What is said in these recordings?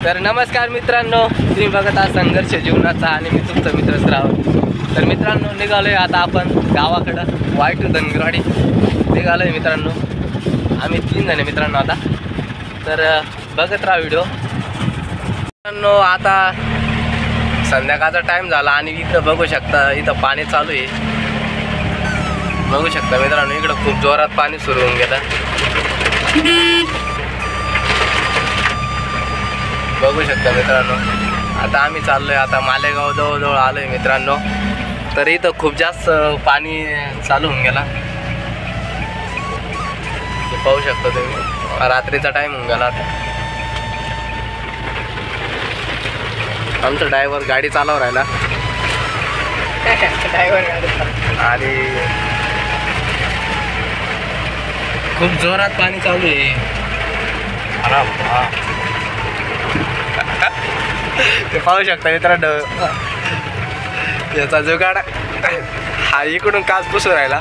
तर नमस्कार मित्रांनो, तुम्ही बघत आहात संघर्ष जीवनाचा आणि मी तुमचा मित्र श्रावण। तर मित्रांनो, निघालोय आता आपण गावाकडं वाईट धनगरवाडी निघालोय मित्रांनो। आम्ही 3 जण मित्रांनो आता। तर बघत राहा व्हिडिओ मित्रांनो। आता संध्याकाळचा टाइम झाला आणि इकडं बघू शकता, इथं पाणी चालू आहे। बघू शकता मित्रांनो, इकडं खूप जोरात पाणी सुरू होऊन गेलं। बघू शकता मित्रांनो, आता आम्ही चाललोय आता मालेगाव जवळ आलोय मित्रांनो। तर इथं खूप जास्त पाणी चालू होऊन गेला, पाहू शकता तुम्ही। रात्रीचा टाइम होऊन गेला आता। आमचा ड्रायव्हर गाडी चालव राहिला आणि खूप जोरात पाणी चालू आहे। ते पाहू शकता मित्रांनो, याचा जुगाड हा इकडून काच पुसू राहिला।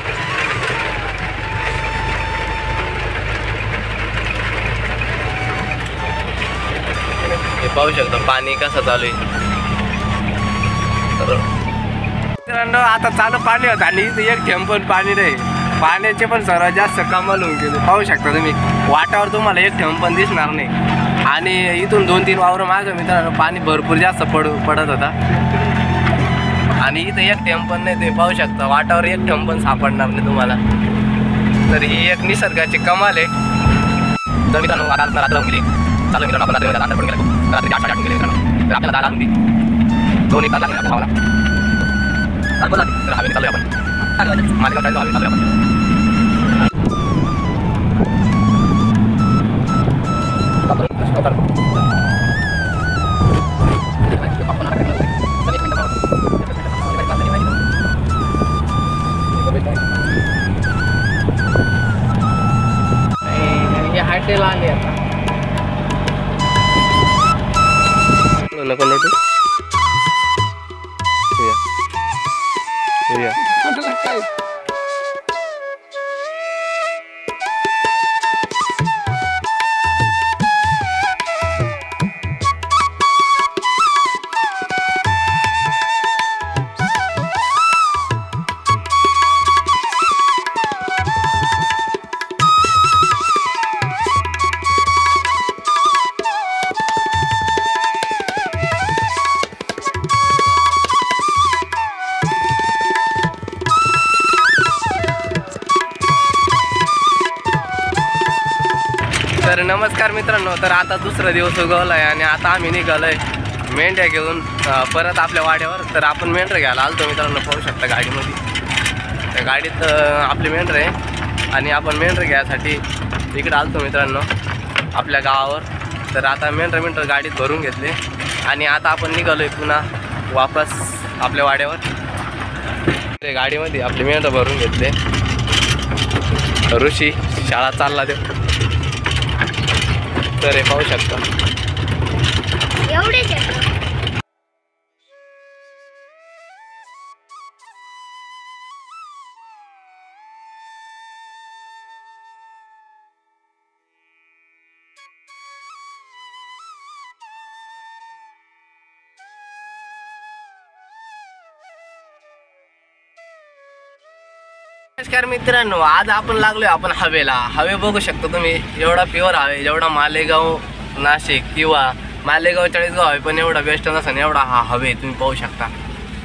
हे पाहू शकता पाणी कसं चालू आहे। मित्रांनो, आता चालू पाणी होतं आणि एक थेंब पण पाणी नाही। पाण्याचे पण सर्वात जास्त कमाल होऊन गेले। पाहू शकता तुम्ही, वाटावर तुम्हाला एक थेंब पण दिसणार नाही। आणि इथून 2-3 वावर मागं मित्रांनो पाणी भरपूर जास्त पडत होता आणि इथं एक थेंब पण नाही। ते पाहू शकता, वाटावर एक थेंब पण सापडणार नाही तुम्हाला। तर ही एक निसर्गाची कमाल आहे। तर मित्रांनो, आता रात्र होऊन गेली। चालू मित्रांनो, आपण रात्री पडून गेलो, रात्री 8-8 गेले मित्रांनो। तर आपल्याला 10 लागून गेली, 2-1 तास लागले आपल्या भावाला। तर हवेने चालू आहे आपण, मालेगाव हवेने चालू आहे आपण। हाटेला आले आता नको नटू या तर नमस्कार मित्रांनो, तर आता दुसरा दिवस उगवला आहे आणि आता आम्ही निघालोय मेंढ्या घेऊन परत आपल्या वाड्यावर। तर आपण मेंढ्या घ्यायला आलतो मित्रांनो, पाहू शकता गाडीमध्ये। त्या गाडीत आपली मेंढ्या आहे आणि आपण मेंढ्या घ्यायसाठी इकडे आलतो मित्रांनो आपल्या गावावर। तर आता मेंढ्या गाडीत भरून घेतले आणि आता आपण निघालोय पुन्हा वापस आपल्या वाड्यावर। गाडीमध्ये आपली मेंढ्या भरून घेतले। ऋषी शाळा चालला ते, तर हे पाहू शकता एवढेच। नमस्कार मित्रांनो, आज आपण लागलोय आपण हवेला। हवे बघू शकता तुम्ही, एवढा प्युअर हवे, जेवढा मालेगाव नाशिक किंवा मालेगाव चाळीसगाव हवे पण एवढा बेस्ट नसेल एवढा हा हवे। तुम्ही पाहू शकता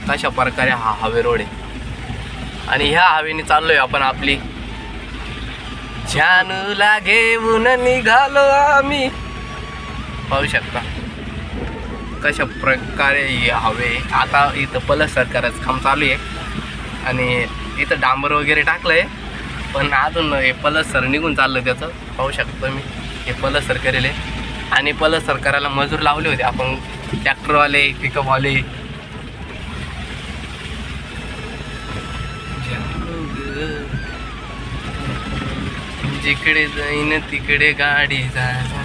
कशा प्रकारे हा हवे रोड आहे आणि ह्या हवेने चाललोय आपण आपली जानूला घेऊन निघालो आम्ही। पाहू शकता कशा प्रकारे हवे। आता इथं पलसर करायचं काम चालू आहे आणि इथं डांबर वगैरे टाकलंय, पण अजून हे पलसर निघून चाललं त्याचं। पाहू शकतो मी, हे पलसर करेल आणि पलसर करायला मजूर लावले होते आपण, ट्रॅक्टरवाले, पिकअपवाले। जिकडे जाईन तिकडे गाडी जाणार।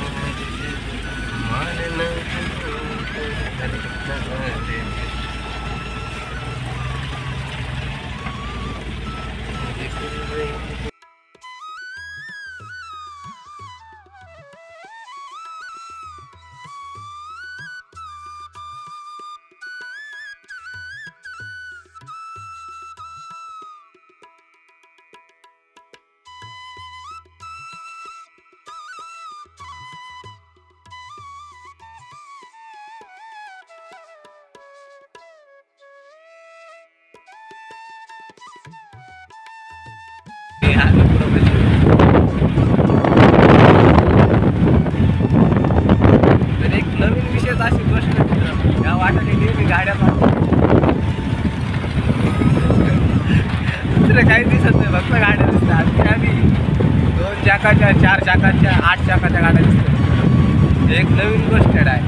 वाटात अशी गोष्ट आहे मित्रांनो. या वाटाने नेहमी गाड्या दुसरं काही दिसत नाही, फक्त गाड्या दिसतात. आम्ही 2 चाकाच्या 4 चाकाच्या 8 चाकाच्या गाड्या दिसतात. एक नवीन गोष्ट आहे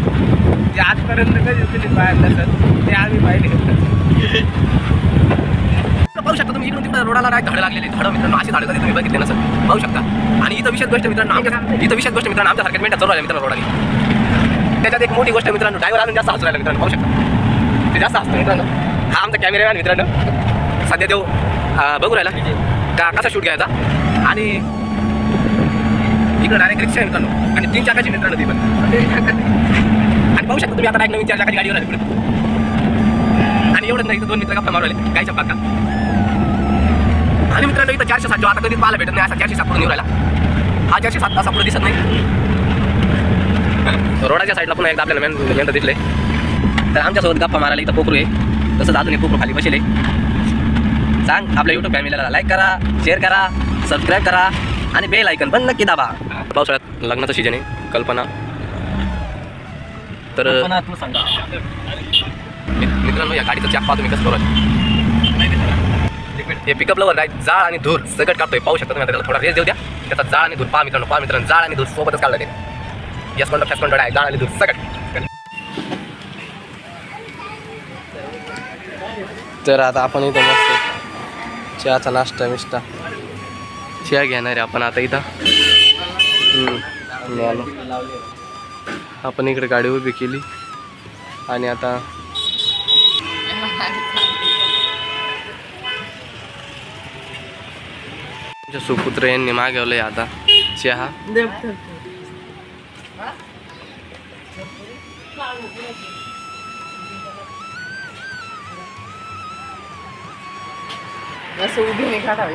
ती आजपर्यंत कधी तुम्ही पाहिलं नसत, ते आम्ही पाहिले. पाहू शकता तुम्ही इकडून तिकडे रोडाला झाडं लागलेले झाडं मित्रांनो. अशी झाडं कधी तुम्ही बघितले नसत, पाहू शकता. आणि इथं विशेष गोष्ट मित्रांनो आमच्यासारख्या मिनिटात चालू राहिल्या मित्रांनो रोडाने. त्याच्यात एक मोठी गोष्ट मित्रांनो, ड्रायव्हर अजून जास्त हसू राहिला मित्रांनो, पाहू शकता. ते जास्त हसतो मित्रांनो. हा आमचा कॅमेरामॅन मित्रांनो. सध्या तो बघू राहिला का कसा शूट घ्यायचा. आणि इकडं डायरेक्ट रिक्षा आहे मित्रांनो, आणि 3 चाकाची मित्रांनो ती पण. आणि पाहू शकता तुम्ही आता नवीन 4 चाकाची गाडीवर आली पुढे. आणि एवढंच नाही, 2 मित्र गप्पा मारू राहिले गायच्या पाका. आणि मित्रांनो इथं 407 आता कधीच पाहायला भेटत नाही. असा 407 पुढे निघाला. हा 407 असा पुढे दिसत नाही. रोडाच्या साईडला पुन्हा एकदा आपल्याला मेन दिसले. तर आमच्यासोबत गप्पा मारायला इथं कोकरू आहे. तसंच अजून एक कोकरू खाली बसले. सांग आपल्या यूट्यूब फॅमिलीला लाईक करा, शेअर करा, सबस्क्राईब करा आणि बेल आयकन पण नक्की दाबा. पावसाळ्यात लग्नाचं सीजन आहे. कल्पना तर मित्रांनो या गाडीचं चॅक पाहा तुम्ही कसं करू. हे पिकअप लवर आहे. जाळ आणि धूर सगळं काढतोय, पाहू शकता तुम्ही. त्याला थोडा रेस देऊ द्या. त्याचा जाळ आणि धूर पहा मित्रांनो. जाळ आणि धूर सोबतच काढला ते. यस कोणता आहे जाळ आणि धूर सगळं. तर आता आपण इथं मस्त चहाचा नाश्ता मिष्टा चहा घेणार आहे आपण आता इथं. आपण इकडे गाडी उभी केली आणि आता सुपुत्र यांनी मागवलंय आता चहा. असं उभी नाही काढावे.